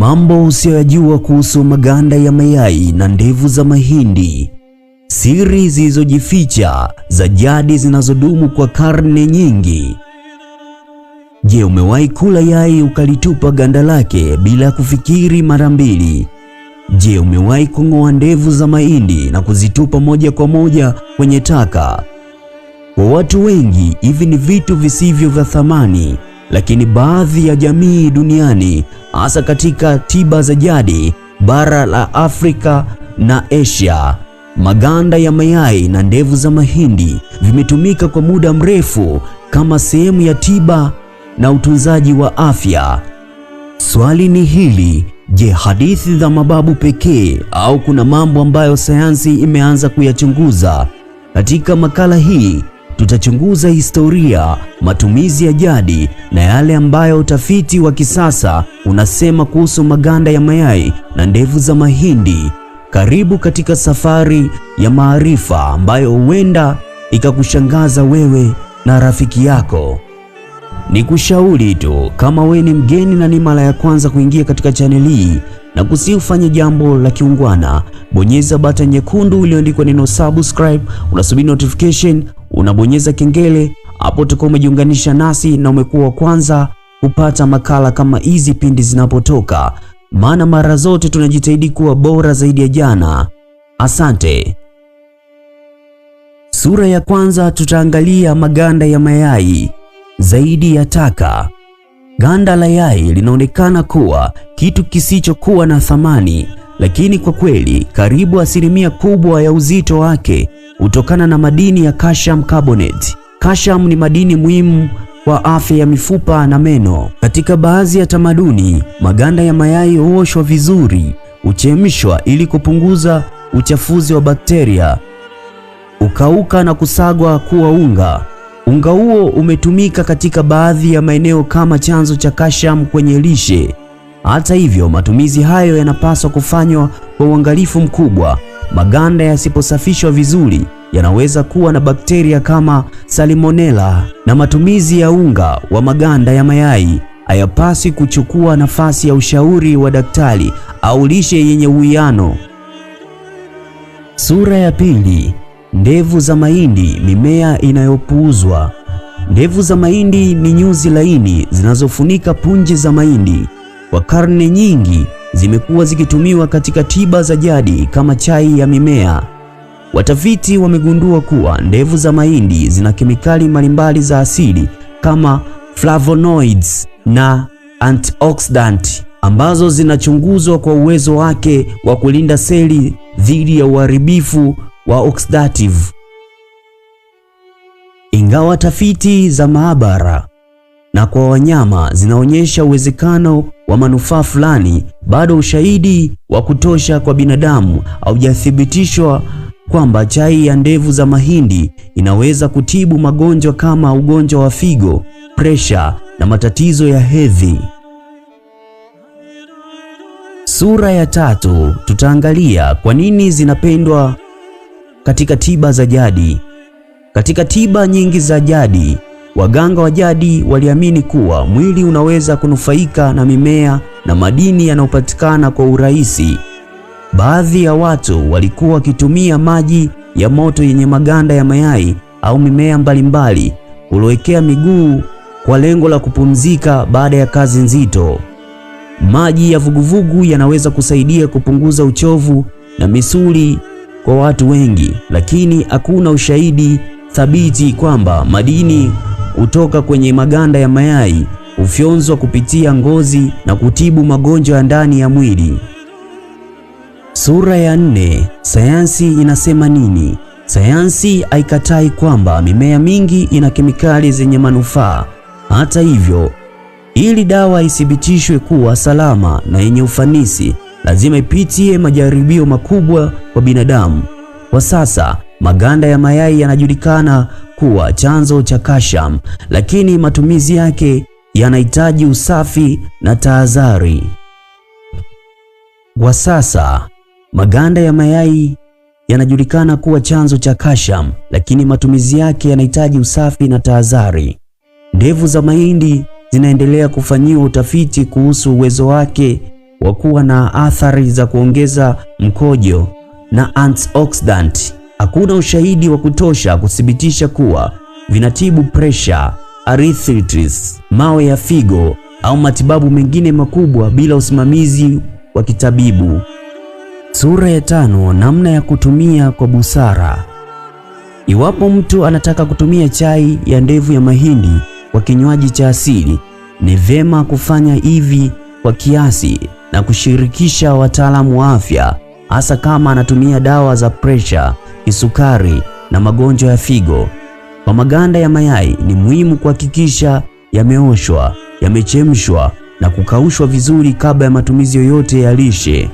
Mambo usiyoyajua kuhusu maganda ya mayai na ndevu za mahindi. Siri zilizojificha za jadi zinazodumu kwa karne nyingi. Je, umewahi kula yai ukalitupa ganda lake bila kufikiri mara mbili? Je, umewahi kung'oa ndevu za mahindi na kuzitupa moja kwa moja kwenye taka? Kwa watu wengi, hivi ni vitu visivyo vya thamani, lakini baadhi ya jamii duniani, hasa katika tiba za jadi, bara la Afrika na Asia, maganda ya mayai na ndevu za mahindi vimetumika kwa muda mrefu kama sehemu ya tiba na utunzaji wa afya. Swali ni hili: je, hadithi za mababu pekee au kuna mambo ambayo sayansi imeanza kuyachunguza? Katika makala hii tutachunguza historia, matumizi ya jadi na yale ambayo utafiti wa kisasa unasema kuhusu maganda ya mayai na ndevu za mahindi. Karibu katika safari ya maarifa ambayo huenda ikakushangaza wewe na rafiki yako. Nikushauri tu, kama we ni mgeni na ni mara ya kwanza kuingia katika channel hii, na ufanye jambo la kiungwana, bonyeza button nyekundu iliyoandikwa neno subscribe, unasubiri notification, unabonyeza kengele, hapo utakuwa umejiunganisha nasi na umekuwa wa kwanza kupata makala kama hizi pindi zinapotoka, maana mara zote tunajitahidi kuwa bora zaidi ya jana. Asante. Sura ya kwanza tutaangalia maganda ya mayai. Zaidi ya taka. Ganda la yai linaonekana kuwa kitu kisichokuwa na thamani, lakini kwa kweli karibu asilimia kubwa ya uzito wake hutokana na madini ya calcium carbonate. Calcium ni madini muhimu kwa afya ya mifupa na meno. Katika baadhi ya tamaduni, maganda ya mayai huoshwa vizuri, huchemshwa ili kupunguza uchafuzi wa bakteria, ukauka na kusagwa kuwa unga. Unga huo umetumika katika baadhi ya maeneo kama chanzo cha calcium kwenye lishe. Hata hivyo, matumizi hayo yanapaswa kufanywa kwa uangalifu mkubwa. Maganda yasiposafishwa vizuri yanaweza kuwa na bakteria kama salmonella, na matumizi ya unga wa maganda ya mayai hayapaswi kuchukua nafasi ya ushauri wa daktari au lishe yenye uwiano. Sura ya pili. Ndevu za mahindi, mimea inayopuuzwa. Ndevu za mahindi ni nyuzi laini zinazofunika punje za mahindi. Kwa karne nyingi zimekuwa zikitumiwa katika tiba za jadi kama chai ya mimea. Watafiti wamegundua kuwa ndevu za mahindi zina kemikali mbalimbali za asili kama flavonoids na antioxidant ambazo zinachunguzwa kwa uwezo wake wa kulinda seli dhidi ya uharibifu wa oxidative. Ingawa tafiti za maabara na kwa wanyama zinaonyesha uwezekano wa manufaa fulani, bado ushahidi wa kutosha kwa binadamu haujathibitishwa kwamba chai ya ndevu za mahindi inaweza kutibu magonjwa kama ugonjwa wa figo, presha na matatizo ya hedhi. Sura ya tatu tutaangalia kwa nini zinapendwa katika tiba za jadi. Katika tiba nyingi za jadi, waganga wa jadi waliamini kuwa mwili unaweza kunufaika na mimea na madini yanayopatikana kwa urahisi. Baadhi ya watu walikuwa wakitumia maji ya moto yenye maganda ya mayai au mimea mbalimbali kulowekea miguu kwa lengo la kupumzika baada ya kazi nzito. Maji ya vuguvugu yanaweza kusaidia kupunguza uchovu na misuli kwa watu wengi, lakini hakuna ushahidi thabiti kwamba madini kutoka kwenye maganda ya mayai hufyonzwa kupitia ngozi na kutibu magonjwa ya ndani ya mwili. Sura ya nne. Sayansi inasema nini? Sayansi haikatai kwamba mimea mingi ina kemikali zenye manufaa. Hata hivyo, ili dawa ithibitishwe kuwa salama na yenye ufanisi, lazima ipitie majaribio makubwa kwa binadamu. Kwa sasa, maganda ya mayai yanajulikana kuwa chanzo cha calcium, lakini matumizi yake yanahitaji usafi na tahadhari. Kwa sasa, maganda ya mayai yanajulikana kuwa chanzo cha calcium, lakini matumizi yake yanahitaji usafi na tahadhari. Ndevu za mahindi zinaendelea kufanyiwa utafiti kuhusu uwezo wake wa kuwa na athari za kuongeza mkojo na antioxidant. Hakuna ushahidi wa kutosha kuthibitisha kuwa vinatibu pressure, arthritis, mawe ya figo au matibabu mengine makubwa bila usimamizi wa kitabibu. Sura ya 5. Namna ya kutumia kwa busara. Iwapo mtu anataka kutumia chai ya ndevu ya mahindi kwa kinywaji cha asili, ni vyema kufanya hivi kwa kiasi na kushirikisha wataalamu wa afya, hasa kama anatumia dawa za pressure, kisukari na magonjwa ya figo. Kwa maganda ya mayai, ni muhimu kuhakikisha yameoshwa, yamechemshwa na kukaushwa vizuri kabla ya matumizi yoyote ya lishe,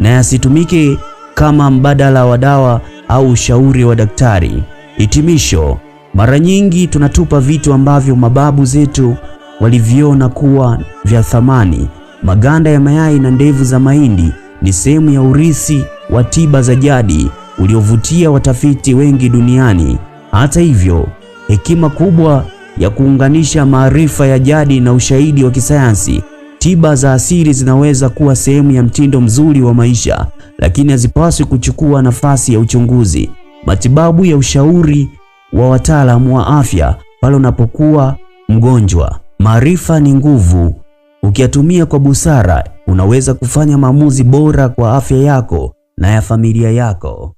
na yasitumike kama mbadala wa dawa au ushauri wa daktari. Hitimisho: mara nyingi tunatupa vitu ambavyo mababu zetu waliviona kuwa vya thamani. Maganda ya mayai na ndevu za mahindi ni sehemu ya urithi wa tiba za jadi uliovutia watafiti wengi duniani. Hata hivyo, hekima kubwa ya kuunganisha maarifa ya jadi na ushahidi wa kisayansi. Tiba za asili zinaweza kuwa sehemu ya mtindo mzuri wa maisha, lakini hazipaswi kuchukua nafasi ya uchunguzi, matibabu ya ushauri wa wataalamu wa afya pale unapokuwa mgonjwa. Maarifa ni nguvu. Ukiyatumia kwa busara, unaweza kufanya maamuzi bora kwa afya yako na ya familia yako.